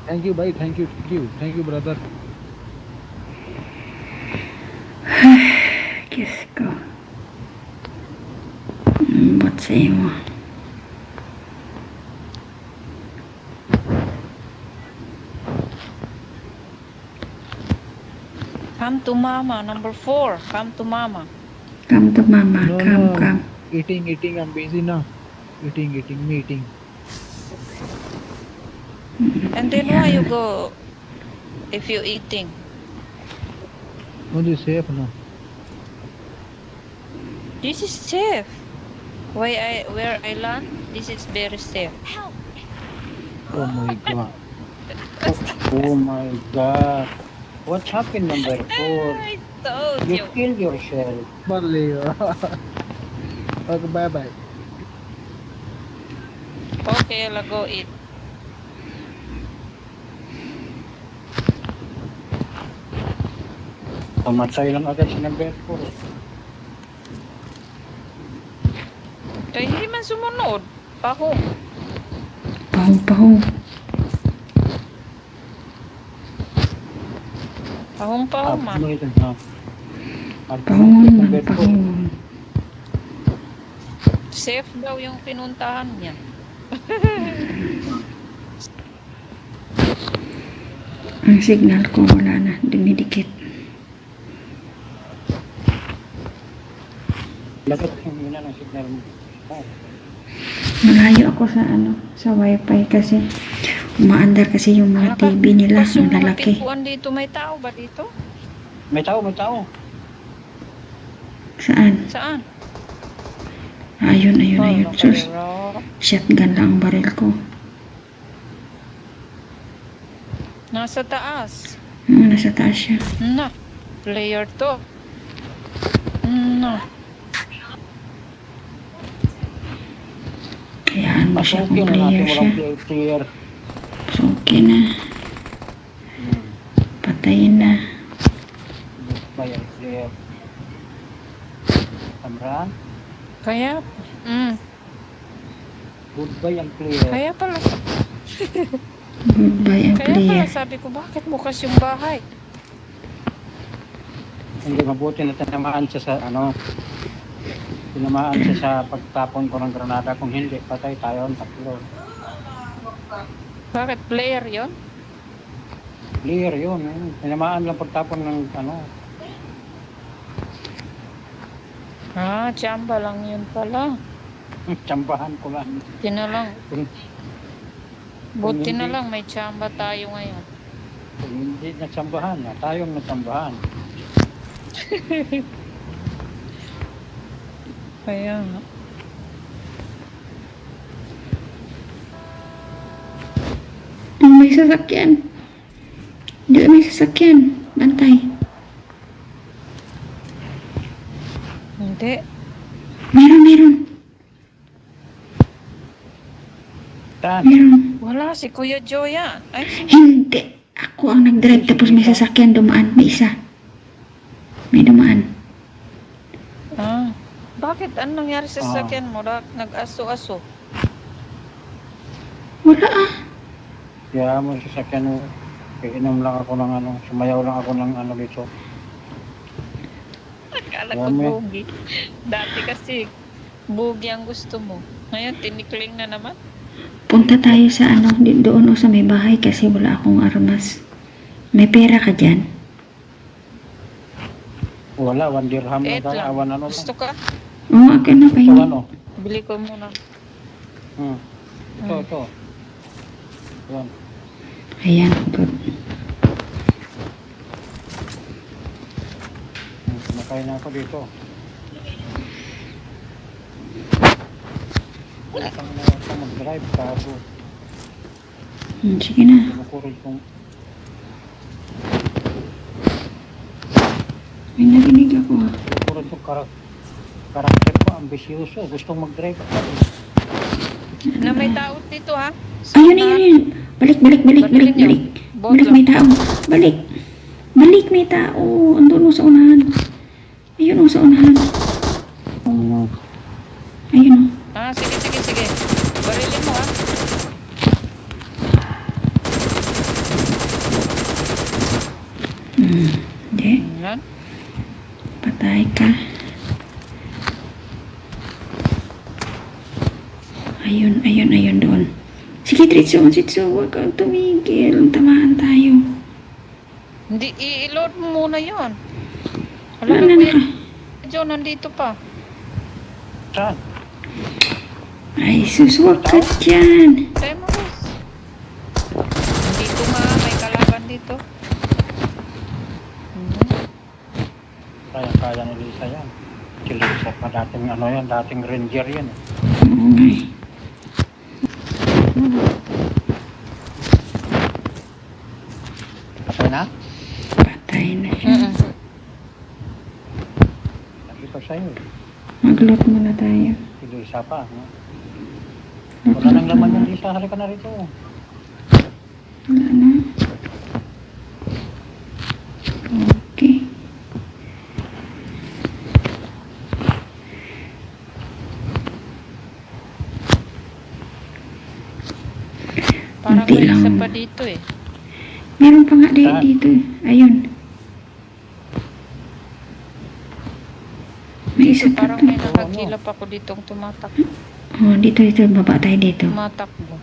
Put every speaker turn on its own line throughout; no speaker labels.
Thank you, bhai. Thank you. Thank you. Thank you, brother.
Diyos ko. Ba't sa iyo?
Come to mama, number 4. Come to mama.
Come to mama.
No,
Come,
no.
come.
Eating. I'm busy now. Me eating.
And then why you go if you eating?
Only safe now.
This is safe. Where I land, this is very safe.
Oh my god.
Oh my God. What happened, number 4?
I told
You
you.
killed yourself.
Barley. Okay, bye bye.
Okay, I'll go eat.
Pamatay lang agad si number 4.
Kaya hindi man sumunod. Pahong.
Pahong-pahong.
Pahong man.
Ano ito na?
Pahong man.
Number 4.
Pahong.
Safe daw yung pinuntahan niya.
Ang signal ko wala na. Dumidikit.
Lagot yung yun ng signal mo. Oh.
Malayo ako sa sa wifi kasi umaandar kasi yung mga TV nila.
Tapos yung
Ang
mga
lalaki.
pintuan dito, may tao ba dito?
May tao, may tao.
Saan?
Saan?
Ayun. Sus,
Pero,
shotgun lang ang baril ko.
nasa taas.
Nasa taas siya.
Na, player to. Na.
Kayaan mo siya kung
Pasukin na natin
player siya.
walang player.
So, okay na. Patayin na.
Bayang player. Kamran,
Kaya,
goodbye ang player.
kaya pala,
Goodbye ang
kaya
player.
pala sabi ko, bakit bukas yung bahay?
Hindi mabuti na tinamaan siya sa tinamaan siya sa pagtapon ko ng granada. Kung hindi, patay tayo ang tatlo.
Bakit player yon?
Clear yun. Tinamaan lang pagtapon ng
Tsamba lang yun pala.
tsambahan ko lang.
Buti na lang.
Kung
Buti na
hindi-
lang, may tsamba tayo ngayon.
Kung hindi natsambahan, tayong natsambahan.
Kaya nga.
May sasakyan. Di may sasakyan. Bantay.
Hindi.
Meron.
Saan?
Meron.
Wala, si Kuya Joe yan. Ay,
Hindi. Ako ang nag-drive tapos may sasakyan dumaan. May isa. May dumaan.
bakit? Anong nangyari sa sasakyan mo? Nag-aso-aso.
Wala ah.
Kaya mo sasakyan mo. Inom lang ako ng sumayaw lang ako ng dito.
Akala ko
Dami.
bugi. Dati kasi, bugi ang gusto mo. Ngayon, tinikling na naman.
Punta tayo sa doon o sa may bahay kasi wala akong armas. May pera ka dyan?
Wala, 1 dirham na
Eat
tayo.
lang.
Awan
Gusto ka?
Oo, akin na
Ito
kayo.
Bili ko muna.
Ito. Yan.
Ayan, good.
Kumakain na ako dito. Isang na ako mag-drive kaso
Sige na.
kumukurol kong
May narinig ako ah.
kumukurol kong karakter ko, ambisyoso. Gustong mag-drive ako.
Na may tao dito, ha?
Ayun. Balik. Balik, may tao. Balik, may tao. Andun o sa unahan. Ayun o sa unahan. Ayun o.
Sige. Barilin mo, ha?
Ayun doon. Sige, Tritso, huwag kang tumigil. Tamaan tayo.
Hindi, i-load mo muna yun.
Wala
Alam
na
mo,
naka.
John, nandito pa.
Saan?
Ay, sus, huwag ka dyan.
Tayo mo, Rose. Dito nga, may kalaban dito.
Kaya ni Lisa yan. Si Lisa pa dating ano yan, dating ranger yan.
Oo nga eh.
Patay na?
Patay na siya.
Sabi ko sa'yo eh.
Mag-loot muna tayo.
Si Lisa pa. No?
Loot
Wala nang laman
muna.
yung Lisa. Halika na rito.
Wala na. Okay.
Parang
Kunti
may isa
lang.
pa dito eh.
Meron pa nga
Saan?
dito. Ayun. May isa pa
Parang
to.
may nakakilap ako ditong tumatakbo.
Oh, dito. Baba tayo dito.
Tumatakbo.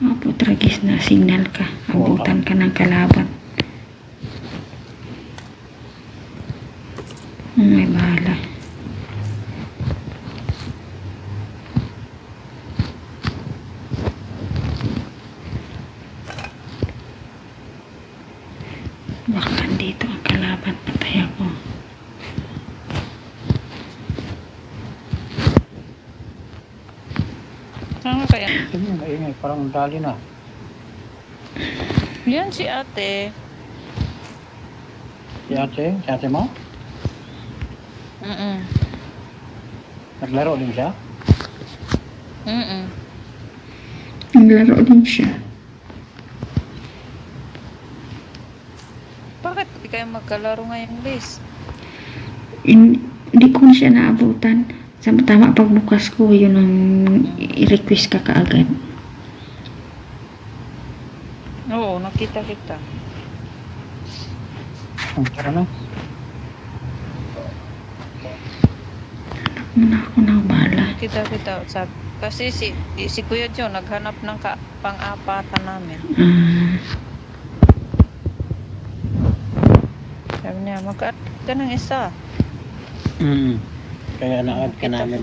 Opo, tragis na signal ka. Abutan ka ng kalaban. May bahala. Baka andito ang kalaban. Patay ako.
Ano kaya?
Tingnan, maingay. Parang dali na.
Yan si ate.
Si ate mo?
Mm-mm.
Naglaro din siya?
Mm-mm.
Naglaro din siya.
Bakit di kayo magkalaro ngayon, Liz?
Hindi ko siya naabutan. Tama pagbukas ko, yun ang i-request ka kaagad.
Oo, nakita kita.
Tara na.
Muna ako ng bala.
Nakita kita. Kasi si Kuya John naghanap ng pang-apatan namin. Sabi niya, mag-add ka ng isa.
Kaya na-add ka namin.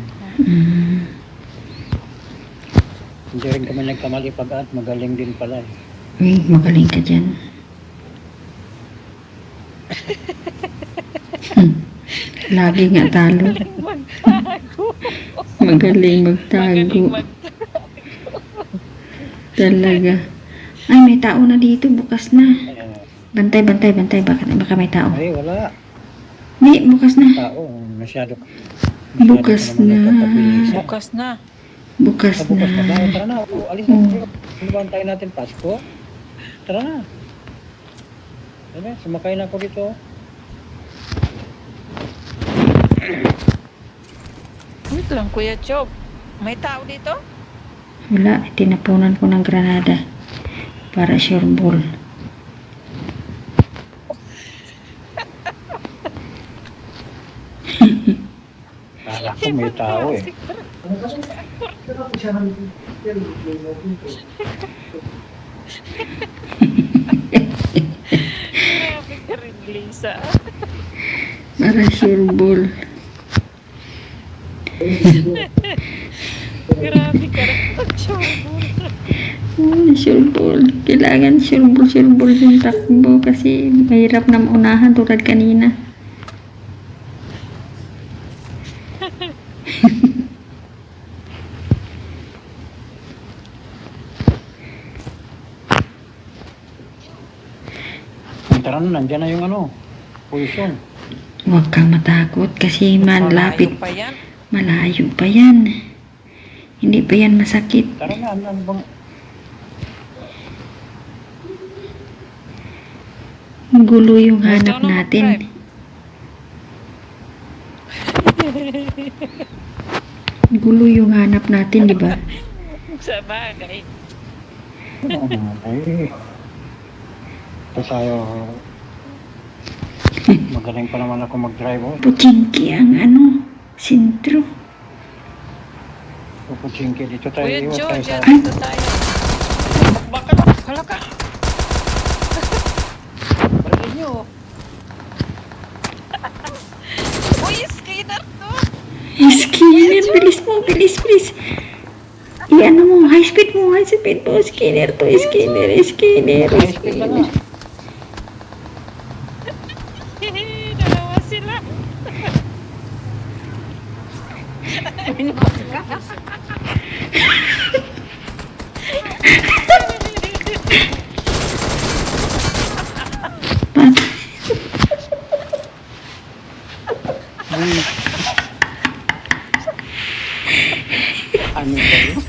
Hindi rin kami nagkamali pag-add. Magaling din pala eh.
Uy, magaling ka dyan. Lagi nga talo.
Magtago.
Magaling magtago. Talaga. Ay, may tao na dito. Bukas na.
Ayan.
Bantay. Baka may tao.
Ay, wala.
Hindi, bukas na.
Tao. Masyado
Bukas
ka naman
na.
nagpapabilisan.
Bukas na.
Bukas
Bukas na tayo.
na.
Tara na. Alis na. Sumabang tayo natin Pasko. Tara na. Tara, sumakay na ako dito.
Wait lang, Kuya Job. May tao dito?
Wala, tinapunan ko ng granada. Para sure ball.
Kala ko may tao eh.
Grabe ka rin, Lisa.
Para sure ball.
Grabe ka rin. Pag-showboy.
Sure ball. Kailangan sure ball yung takbo kasi mahirap na maunahan tulad kanina.
Tara na, nandyan na yung ano. Position.
Huwag kang matakot kasi malapit.
Malayo pa yan.
Malayo pa yan. Hindi pa yan masakit.
Tara na, ano bang...
Gulo yung
Ikaw
hanap
na
natin.
mag-drive.
Gulo yung hanap natin, di ba?
Sa bagay.
Ay, Tayo, magaling pa naman ako mag-drive. Oh.
Puchinki ang sentro.
Pupuchinki, dito tayo.
Kuya
Iwas
Joe,
tayo sa...
dyan dito tayo. Bakit? Hala ka.
Balik nyo.
Uy, skater to.
Skinner, bilis mo, bilis, bilis. Mo, high speed mo, Skinner to, Skinner.
High speed ka na.
Dalawa sila.
Ano ba yun?